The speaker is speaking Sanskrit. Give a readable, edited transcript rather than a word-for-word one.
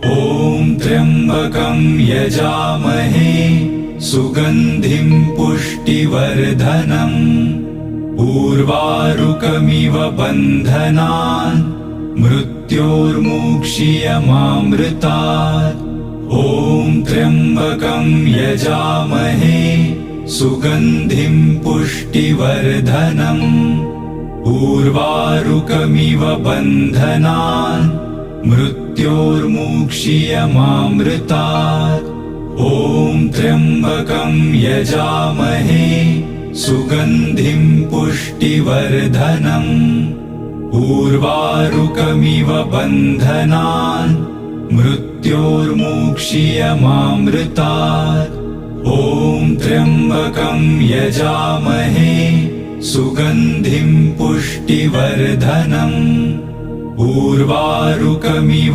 ॐ त्र्यम्बकं यजामहे सुगन्धिं पुष्टिवर्धनम् उर्वारुकमिव बन्धनान् मृत्योर्मुक्षीयमामृतात्। ॐ त्र्यम्बकं यजामहे सुगन्धिं पुष्टिवर्धनम् उर्वारुकमिव बन्धनान् मृत्योर्मुक्षीयमामृतात्। ॐ त्र्यम्बकं यजामहे सुगन्धिं पुष्टिवर्धनम् उर्वारुकमिव बन्धनान् मृत्योर्मुक्षीयमामृतात्। ॐ त्र्यम्बकं यजामहे सुगन्धिं पुष्टिवर्धनम् उर्वारुकमिव